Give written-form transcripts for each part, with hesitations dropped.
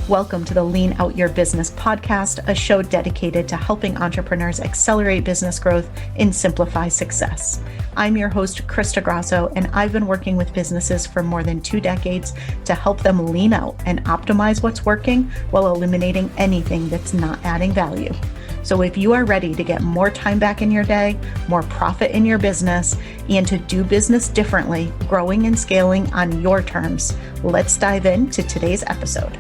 Welcome to the Lean Out Your Business podcast, a show dedicated to helping entrepreneurs accelerate business growth and simplify success. I'm your host, Krista Grasso, and I've been working with businesses for more than 2 decades to help them lean out and optimize what's working while eliminating anything that's not adding value. So if you are ready to get more time back in your day, more profit in your business, and to do business differently, growing and scaling on your terms, let's dive into today's episode.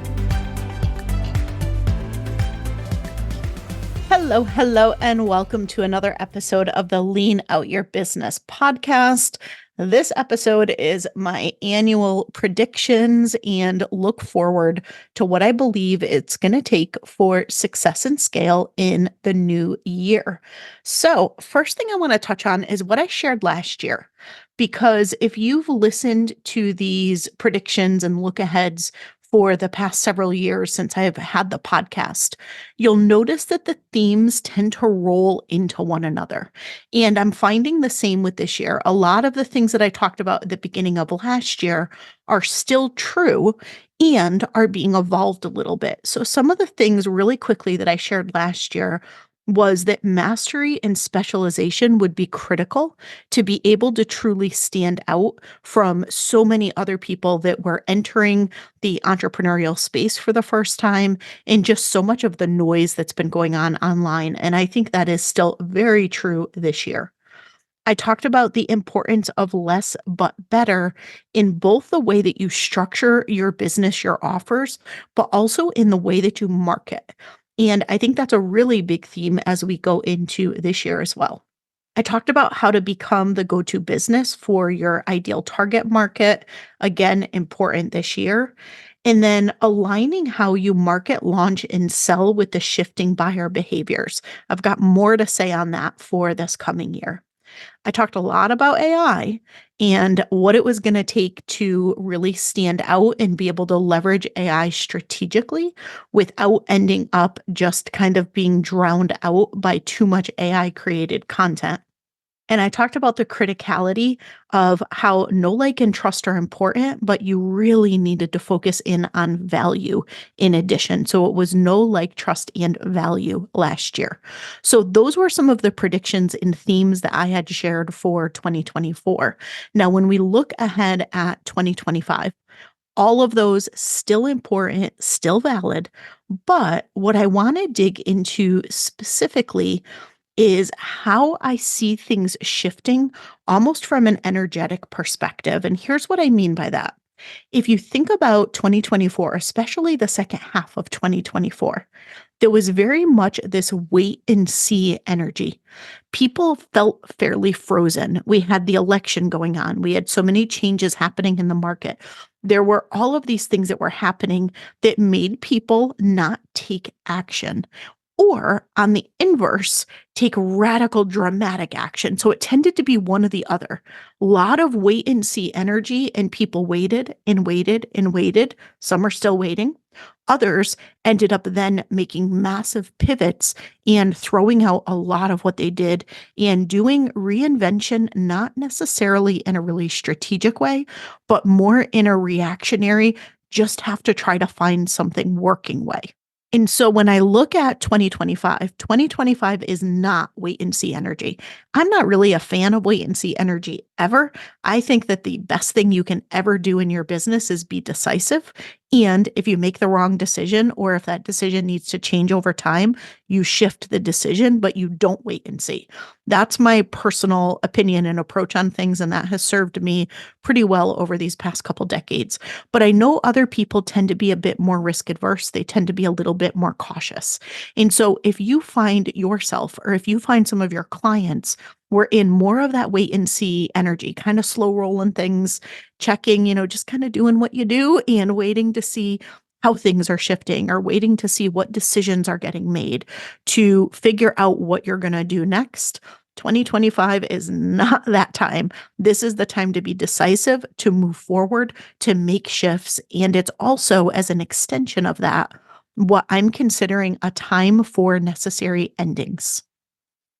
Hello, and welcome to another episode of the Lean Out Your Business podcast. This episode is my annual predictions and look forward to what I believe it's going to take for success and scale in the new year. So, first thing I want to touch on is what I shared last year, because if you've listened to these predictions and look aheads for the past several years since I've had the podcast, you'll notice that the themes tend to roll into one another. And I'm finding the same with this year. A lot of the things that I talked about at the beginning of last year are still true and are being evolved a little bit. So some of the things really quickly that I shared last year was that mastery and specialization would be critical to be able to truly stand out from so many other people that were entering the entrepreneurial space for the first time, and just so much of the noise that's been going on online. And I think that is still very true this year. I talked about the importance of less but better in both the way that you structure your business, your offers, but also in the way that you market. And I think that's a really big theme as we go into this year as well. I talked about how to become the go-to business for your ideal target market. Again, important this year. And then aligning how you market, launch, and sell with the shifting buyer behaviors. I've got more to say on that for this coming year. I talked a lot about AI and what it was going to take to really stand out and be able to leverage AI strategically without ending up just kind of being drowned out by too much AI created content. And I talked about the criticality of how know, like, and trust are important, but you really needed to focus in on value in addition. So it was know, like, trust, and value last year. So those were some of the predictions and themes that I had shared for 2024. Now, when we look ahead at 2025, all of those still important, still valid, but what I want to dig into specifically is how I see things shifting almost from an energetic perspective. And here's what I mean by that. If you think about 2024, especially the second half of 2024, there was very much this wait and see energy. People felt fairly frozen. We had the election going on. We had so many changes happening in the market. There were all of these things that were happening that made people not take action, or on the inverse, take radical dramatic action. So it tended to be one or the other. A lot of wait and see energy, and people waited and waited and waited. Some are still waiting. Others ended up then making massive pivots and throwing out a lot of what they did and doing reinvention, not necessarily in a really strategic way, but more in a reactionary, just have to try to find something working way. And so when I look at 2025 is not wait and see energy. I'm not really a fan of wait and see energy ever. I think that the best thing you can ever do in your business is be decisive. And if you make the wrong decision, or if that decision needs to change over time, you shift the decision, but you don't wait and see. That's my personal opinion and approach on things, and that has served me pretty well over these past couple decades. But I know other people tend to be a bit more risk adverse. They tend to be a little bit more cautious. And so if you find yourself, or if you find some of your clients were in more of that wait and see energy, kind of slow rolling things, checking, just kind of doing what you do and waiting to see how things are shifting, or waiting to see what decisions are getting made to figure out what you're going to do next. 2025 is not that time. This is the time to be decisive, to move forward, to make shifts. And it's also, as an extension of that, what I'm considering a time for necessary endings.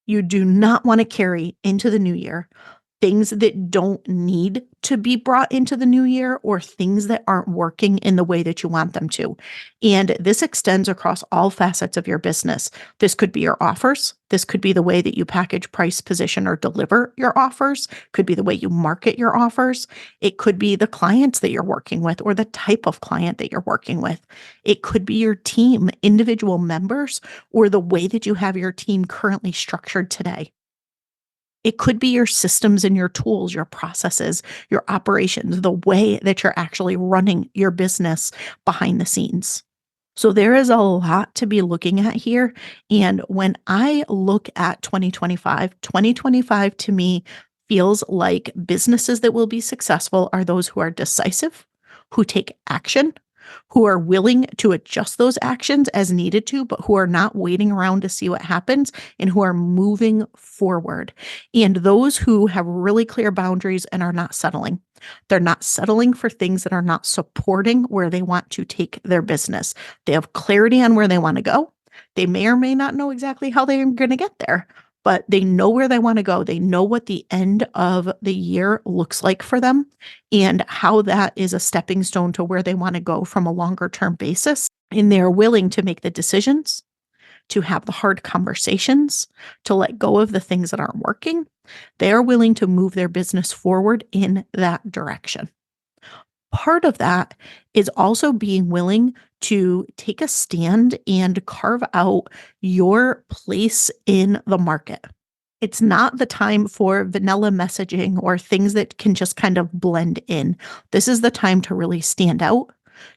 You do not want to carry into the new year things that don't need to be brought into the new year or things that aren't working in the way that you want them to. And this extends across all facets of your business. This could be your offers. This could be the way that you package, price, position, or deliver your offers. Could be the way you market your offers. It could be the clients that you're working with or the type of client that you're working with. It could be your team, individual members, or the way that you have your team currently structured today. It could be your systems and your tools, your processes, your operations, the way that you're actually running your business behind the scenes. So there is a lot to be looking at here. And when I look at 2025 to me feels like businesses that will be successful are those who are decisive, who take action, who are willing to adjust those actions as needed to, but who are not waiting around to see what happens and who are moving forward. And those who have really clear boundaries and are not settling. They're not settling for things that are not supporting where they want to take their business. They have clarity on where they want to go. They may or may not know exactly how they're going to get there, but they know where they want to go. They know what the end of the year looks like for them and how that is a stepping stone to where they want to go from a longer term basis. And they're willing to make the decisions, to have the hard conversations, to let go of the things that aren't working. They are willing to move their business forward in that direction. Part of that is also being willing to take a stand and carve out your place in the market. It's not the time for vanilla messaging or things that can just kind of blend in. This is the time to really stand out,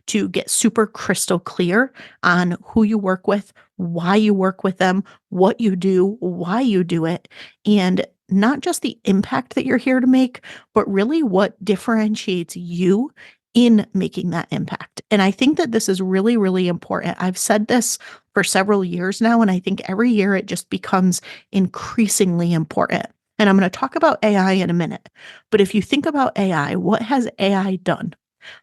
to get super crystal clear on who you work with, why you work with them, what you do, why you do it, and not just the impact that you're here to make, but really what differentiates you in making that impact. And I think that this is really, really important. I've said this for several years now, and I think every year it just becomes increasingly important. And I'm going to talk about AI in a minute. But if you think about AI, what has AI done?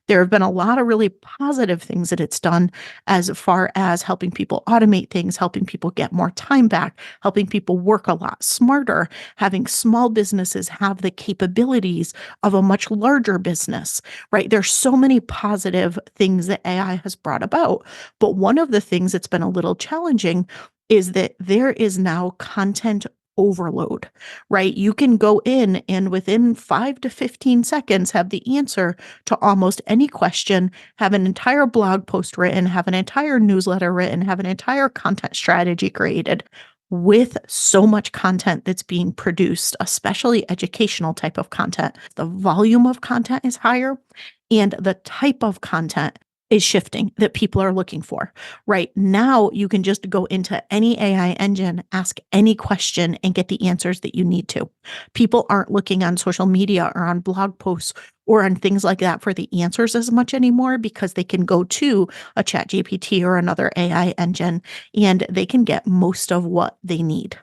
There have been a lot of really positive things that it's done as far as helping people automate things, helping people get more time back, helping people work a lot smarter, having small businesses have the capabilities of a much larger business, right? There's so many positive things that AI has brought about. But one of the things that's been a little challenging is that there is now content overload, right? You can go in and within 5 to 15 seconds have the answer to almost any question, have an entire blog post written, have an entire newsletter written, have an entire content strategy created. With so much content that's being produced, especially educational type of content, the volume of content is higher and the type of content is shifting that people are looking for. Right now, you can just go into any AI engine, ask any question, and get the answers that you need to. People aren't looking on social media or on blog posts or on things like that for the answers as much anymore because they can go to a ChatGPT or another AI engine and they can get most of what they need.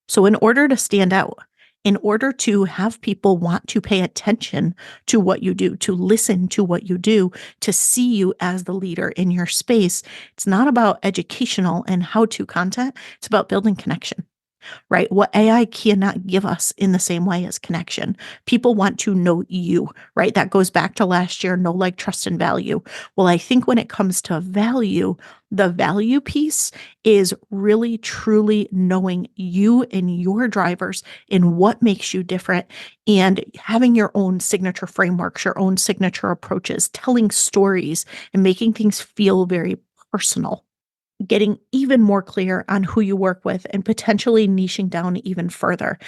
So, in order to stand out, in order to have people want to pay attention to what you do, to listen to what you do, to see you as the leader in your space, it's not about educational and how to content, it's about building connection. Right? What AI cannot give us in the same way as connection. People want to know you, right? That goes back to last year, know, like, trust, and value. Well, I think when it comes to value, the value piece is really truly knowing you and your drivers and what makes you different and having your own signature frameworks, your own signature approaches, telling stories and making things feel very personal, getting even more clear on who you work with and potentially niching down even further.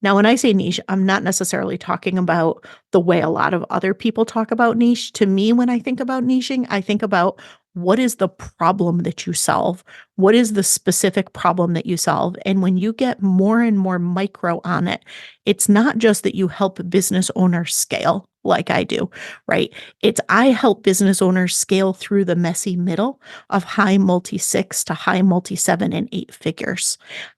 Now, when I say niche, I'm not necessarily talking about the way a lot of other people talk about niche. To me, when I think about niching, I think about what is the problem that you solve? What is the specific problem that you solve? And when you get more and more micro on it, it's not just that you help business owners scale like I do, right? It's I help business owners scale through the messy middle of high multi six to high multi 7 and 8 figures.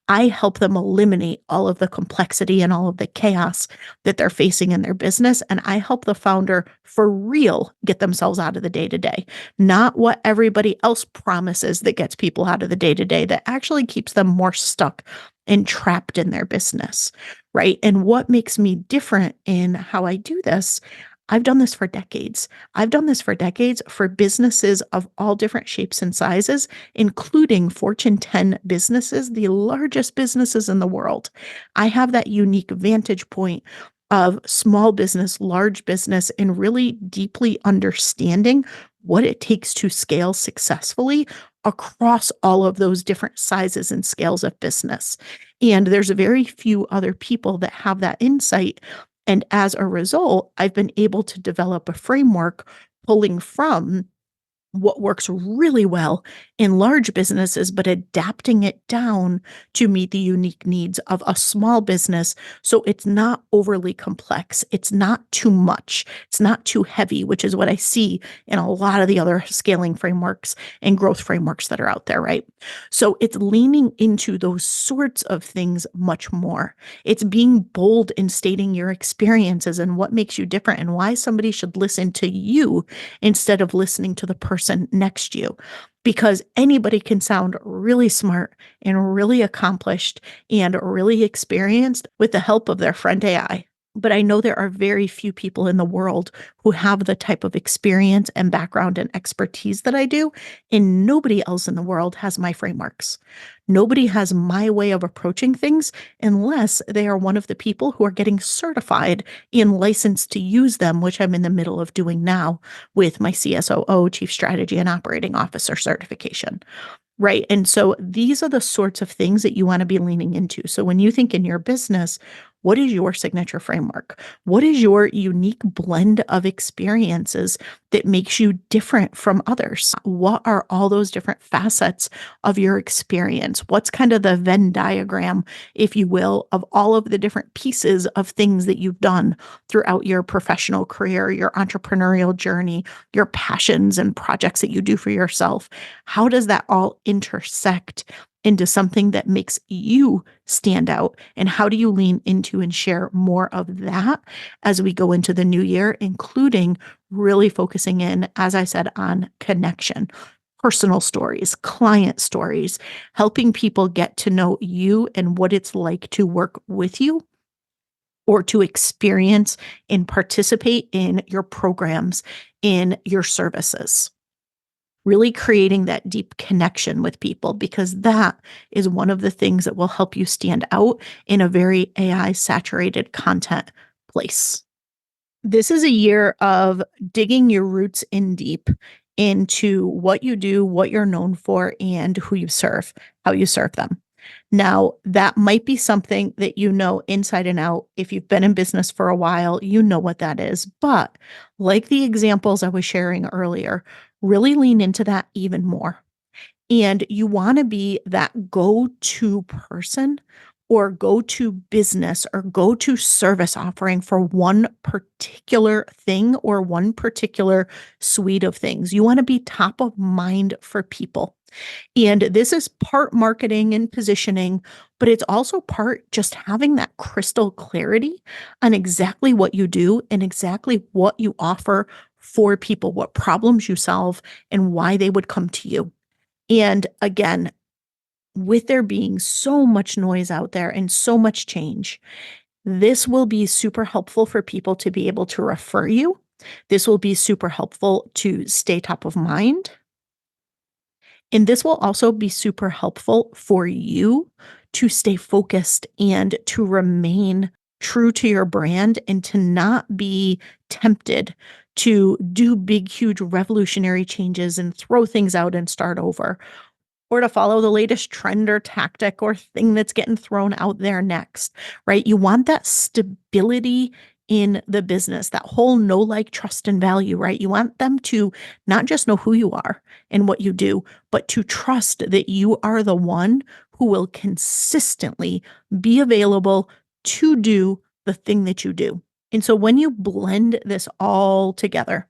I help them eliminate all of the complexity and all of the chaos that they're facing in their business. And I help the founder for real get themselves out of the day to day, not what everybody else promises that gets people out of the the day to day that actually keeps them more stuck and trapped in their business, right? And what makes me different in how I do this, I've done this for decades. I've done this for decades for businesses of all different shapes and sizes, including Fortune 10 businesses, the largest businesses in the world. I have that unique vantage point of small business, large business, and really deeply understanding what it takes to scale successfully across all of those different sizes and scales of business. And there's very few other people that have that insight. And as a result, I've been able to develop a framework pulling from what works really well in large businesses, but adapting it down to meet the unique needs of a small business. So it's not overly complex. It's not too much. It's not too heavy, which is what I see in a lot of the other scaling frameworks and growth frameworks that are out there, right? So it's leaning into those sorts of things much more. It's being bold in stating your experiences and what makes you different and why somebody should listen to you instead of listening to the person next to you. Because anybody can sound really smart and really accomplished and really experienced with the help of their friend AI. But I know there are very few people in the world who have the type of experience and background and expertise that I do. And nobody else in the world has my frameworks. Nobody has my way of approaching things unless they are one of the people who are getting certified and licensed to use them, which I'm in the middle of doing now with my CSOO, Chief Strategy and Operating Officer certification. Right. And so these are the sorts of things that you want to be leaning into. So when you think in your business, what is your signature framework? What is your unique blend of experiences that makes you different from others? What are all those different facets of your experience? What's kind of the Venn diagram, if you will, of all of the different pieces of things that you've done throughout your professional career, your entrepreneurial journey, your passions and projects that you do for yourself? How does that all intersect into something that makes you stand out? And how do you lean into and share more of that as we go into the new year, including really focusing in, as I said, on connection, personal stories, client stories, helping people get to know you and what it's like to work with you or to experience and participate in your programs, in your services. Really creating that deep connection with people, because that is one of the things that will help you stand out in a very AI saturated content place. This is a year of digging your roots in deep into what you do, what you're known for, and who you serve, how you serve them. Now, that might be something that you know inside and out. If you've been in business for a while, you know what that is. But like the examples I was sharing earlier, really lean into that even more. And you want to be that go to person or go to business or go to service offering for one particular thing or one particular suite of things. You want to be top of mind for people. And this is part marketing and positioning, but it's also part just having that crystal clarity on exactly what you do and exactly what you offer for people, what problems you solve, and why they would come to you. And again, with there being so much noise out there and so much change, this will be super helpful for people to be able to refer you. This will be super helpful to stay top of mind. And this will also be super helpful for you to stay focused and to remain true to your brand and to not be tempted to do big, huge revolutionary changes and throw things out and start over, or to follow the latest trend or tactic or thing that's getting thrown out there next, right? You want that stability in the business, that whole know, like, trust, and value, right? You want them to not just know who you are and what you do, but to trust that you are the one who will consistently be available to do the thing that you do. And so when you blend this all together,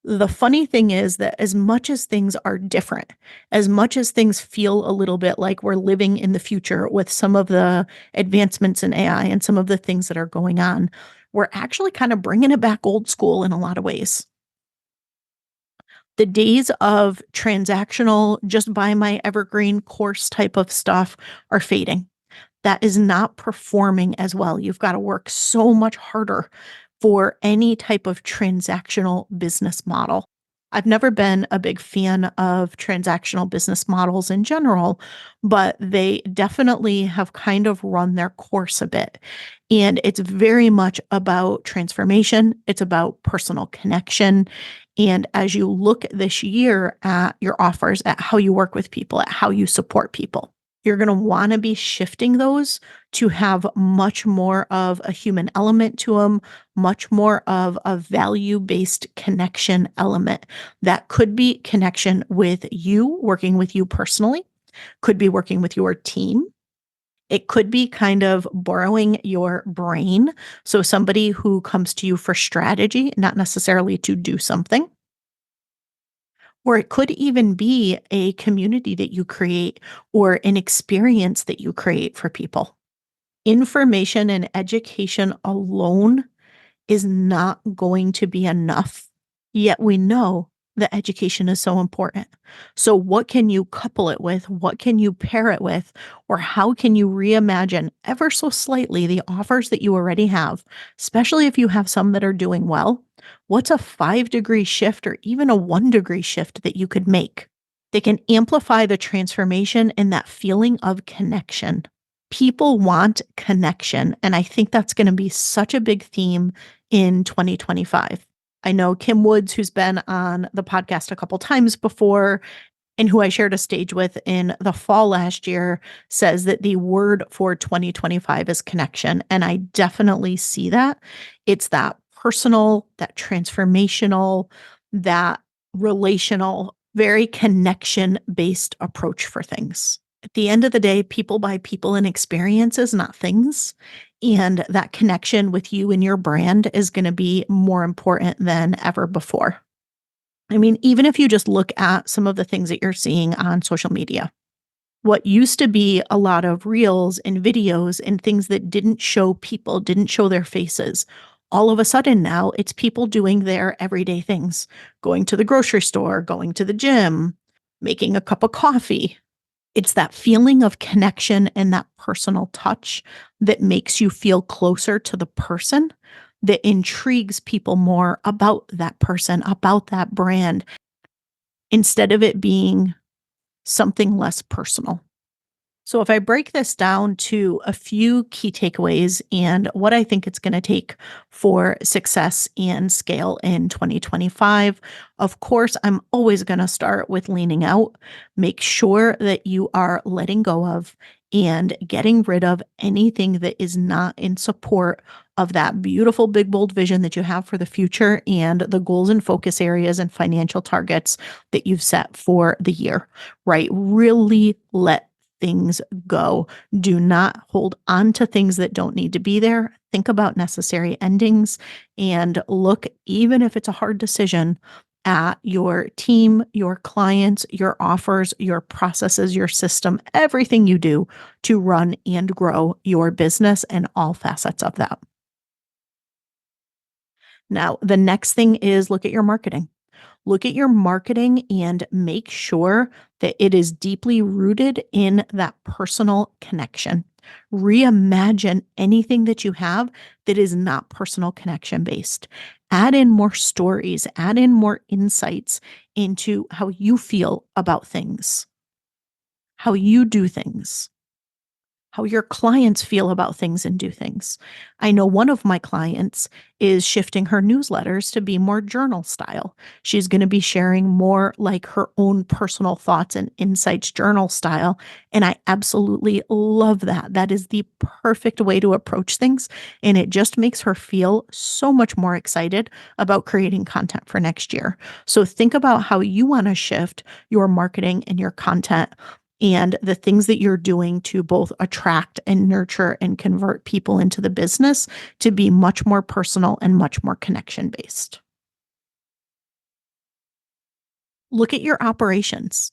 the funny thing is that as much as things are different, as much as things feel a little bit like we're living in the future with some of the advancements in AI and some of the things that are going on, we're actually kind of bringing it back old school in a lot of ways. The days of transactional, just buy my evergreen course type of stuff are fading. That is not performing as well. You've got to work so much harder for any type of transactional business model. I've never been a big fan of transactional business models in general, but they definitely have kind of run their course a bit. And it's very much about transformation, it's about personal connection. And as you look this year at your offers, at how you work with people, at how you support people, you're going to want to be shifting those to have much more of a human element to them, much more of a value based connection element. That could be connection with you, working with you personally, could be working with your team. It could be kind of borrowing your brain. So, somebody who comes to you for strategy, not necessarily to do something. Or it could even be a community that you create or an experience that you create for people. Information and education alone is not going to be enough. Yet we know that education is so important. So, what can you couple it with? What can you pair it with? Or how can you reimagine ever so slightly the offers that you already have, especially if you have some that are doing well? What's a 5-degree shift or even a 1-degree shift that you could make? They can amplify the transformation and that feeling of connection. People want connection. And I think that's going to be such a big theme in 2025. I know Kim Woods, who's been on the podcast a couple times before and who I shared a stage with in the fall last year, says that the word for 2025 is connection. And I definitely see that. It's that personal, that transformational, that relational, very connection based approach for things. At the end of the day, people buy people and experiences, not things. And that connection with you and your brand is going to be more important than ever before. I mean, even if you just look at some of the things that you're seeing on social media, what used to be a lot of reels and videos and things that didn't show people, didn't show their faces. All of a sudden now it's people doing their everyday things, going to the grocery store, going to the gym, making a cup of coffee. It's that feeling of connection and that personal touch that makes you feel closer to the person, that intrigues people more about that person, about that brand, instead of it being something less personal. So, if I break this down to a few key takeaways and what I think it's going to take for success and scale in 2025, of course, I'm always going to start with leaning out. Make sure that you are letting go of and getting rid of anything that is not in support of that beautiful, big, bold vision that you have for the future and the goals and focus areas and financial targets that you've set for the year, right? Really let things go. Do not hold on to things that don't need to be there. Think about necessary endings and look, even if it's a hard decision, at your team, your clients, your offers, your processes, your system, everything you do to run and grow your business and all facets of that. Now, the next thing is look at your marketing. Look at your marketing and make sure that it is deeply rooted in that personal connection. Reimagine anything that you have that is not personal connection based. Add in more stories, add in more insights into how you feel about things, how you do things, how your clients feel about things and do things. I know one of my clients is shifting her newsletters to be more journal style. She's going to be sharing more like her own personal thoughts and insights journal style. And I absolutely love that. That is the perfect way to approach things. And it just makes her feel so much more excited about creating content for next year. So think about how you want to shift your marketing and your content and the things that you're doing to both attract and nurture and convert people into the business to be much more personal and much more connection based. Look at your operations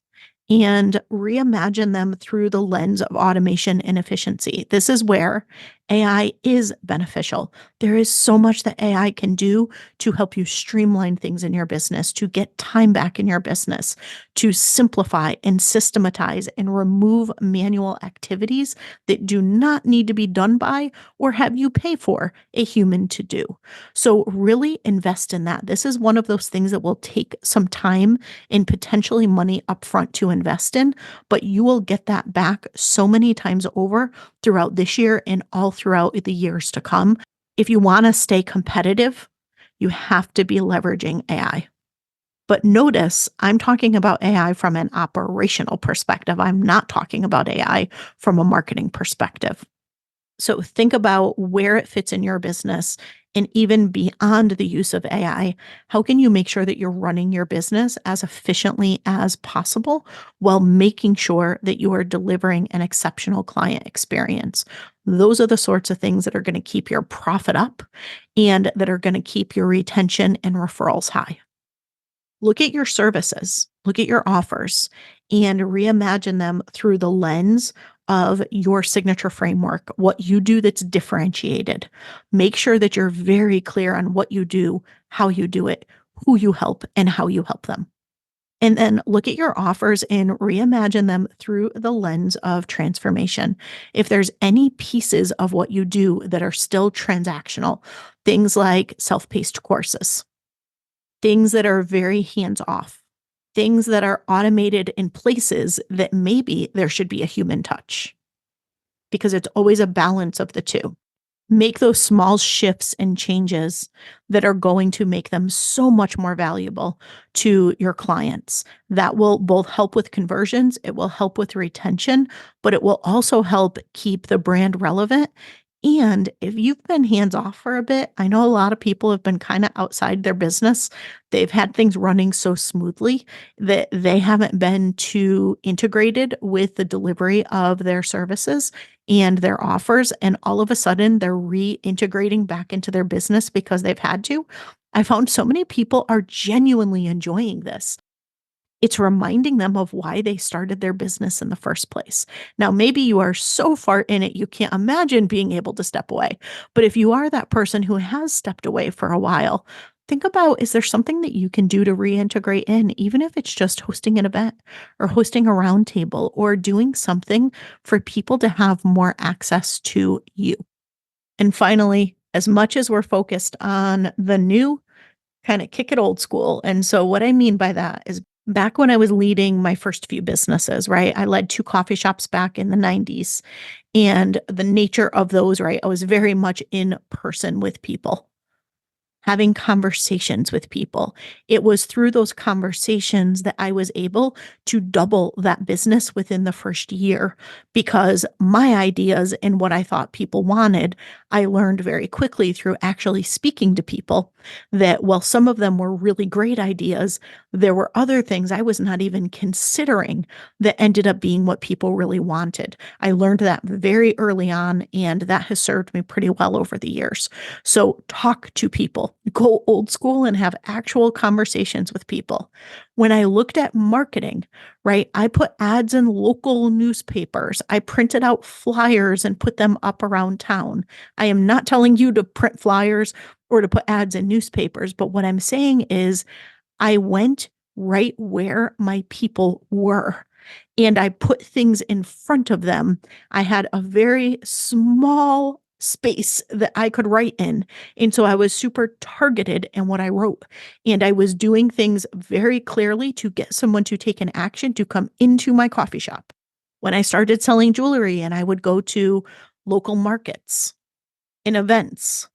and reimagine them through the lens of automation and efficiency. This is where AI is beneficial. There is so much that AI can do to help you streamline things in your business, to get time back in your business, to simplify and systematize and remove manual activities that do not need to be done by or have you pay for a human to do. So, really invest in that. This is one of those things that will take some time and potentially money upfront to invest in, but you will get that back so many times over throughout this year and all throughout the years to come. If you want to stay competitive, you have to be leveraging AI. But notice I'm talking about AI from an operational perspective. I'm not talking about AI from a marketing perspective. So think about where it fits in your business and even beyond the use of AI, how can you make sure that you're running your business as efficiently as possible while making sure that you are delivering an exceptional client experience? Those are the sorts of things that are going to keep your profit up and that are going to keep your retention and referrals high. Look at your services, look at your offers, and reimagine them through the lens of your signature framework, what you do that's differentiated. Make sure that you're very clear on what you do, how you do it, who you help, and how you help them. And then look at your offers and reimagine them through the lens of transformation. If there's any pieces of what you do that are still transactional, things like self paced courses, things that are very hands off, things that are automated in places that maybe there should be a human touch, because it's always a balance of the two. Make those small shifts and changes that are going to make them so much more valuable to your clients. That will both help with conversions, it will help with retention, but it will also help keep the brand relevant. And if you've been hands off for a bit, I know a lot of people have been kind of outside their business. They've had things running so smoothly that they haven't been too integrated with the delivery of their services and their offers. And all of a sudden, they're reintegrating back into their business because they've had to. I found so many people are genuinely enjoying this. It's reminding them of why they started their business in the first place. Now, maybe you are so far in it, you can't imagine being able to step away. But if you are that person who has stepped away for a while, think about, is there something that you can do to reintegrate in, even if it's just hosting an event or hosting a roundtable or doing something for people to have more access to you. And finally, as much as we're focused on the new, kind of kick it old school. And so what I mean by that is back when I was leading my first few businesses, right? I led 2 coffee shops back in the 90s. And the nature of those, right? I was very much in person with people, having conversations with people. It was through those conversations that I was able to double that business within the first year, because my ideas and what I thought people wanted, I learned very quickly through actually speaking to people that while some of them were really great ideas, there were other things I was not even considering that ended up being what people really wanted. I learned that very early on, and that has served me pretty well over the years. So talk to people, go old school and have actual conversations with people. When I looked at marketing, right, I put ads in local newspapers. I printed out flyers and put them up around town. I am not telling you to print flyers or to put ads in newspapers, but what I'm saying is I went right where my people were and I put things in front of them. I had a very small space that I could write in. And so I was super targeted in what I wrote. And I was doing things very clearly to get someone to take an action to come into my coffee shop. When I started selling jewelry and I would go to local markets and events,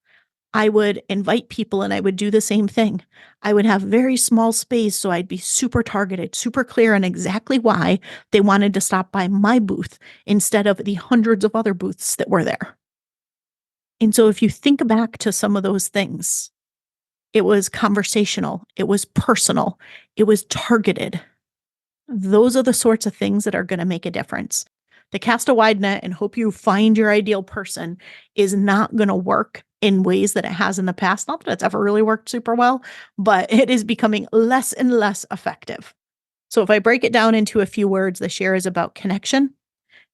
I would invite people and I would do the same thing. I would have very small space, so I'd be super targeted, super clear on exactly why they wanted to stop by my booth instead of the hundreds of other booths that were there. And so if you think back to some of those things, it was conversational, it was personal, it was targeted. Those are the sorts of things that are going to make a difference. To cast a wide net and hope you find your ideal person is not going to work in ways that it has in the past. Not that it's ever really worked super well, but it is becoming less and less effective. So if I break it down into a few words, the share is about connection.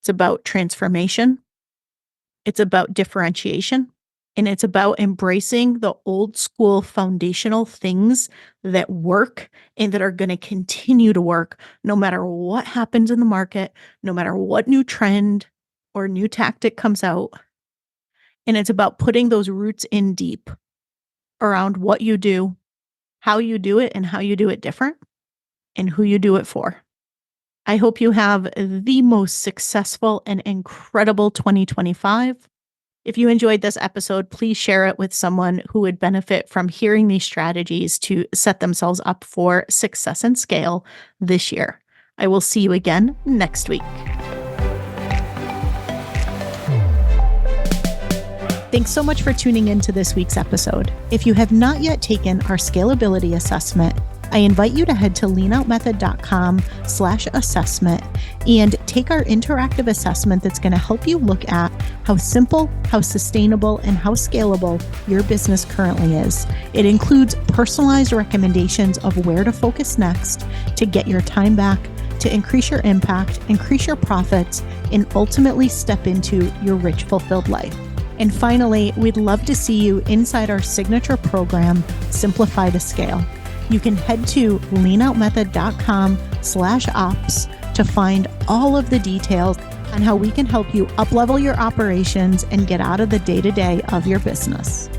It's about transformation. It's about differentiation, and it's about embracing the old school foundational things that work and that are going to continue to work no matter what happens in the market, no matter what new trend or new tactic comes out. And it's about putting those roots in deep around what you do, how you do it, and how you do it different, and who you do it for. I hope you have the most successful and incredible 2025. If you enjoyed this episode, please share it with someone who would benefit from hearing these strategies to set themselves up for success and scale this year. I will see you again next week. Thanks so much for tuning in to this week's episode. If you have not yet taken our scalability assessment, I invite you to head to leanoutmethod.com/assessment and take our interactive assessment that's going to help you look at how simple, how sustainable, and how scalable your business currently is. It includes personalized recommendations of where to focus next to get your time back, to increase your impact, increase your profits, and ultimately step into your rich, fulfilled life. And finally, we'd love to see you inside our signature program, Simplify to Scale. You can head to leanoutmethod.com/ops to find all of the details on how we can help you uplevel your operations and get out of the day-to-day of your business.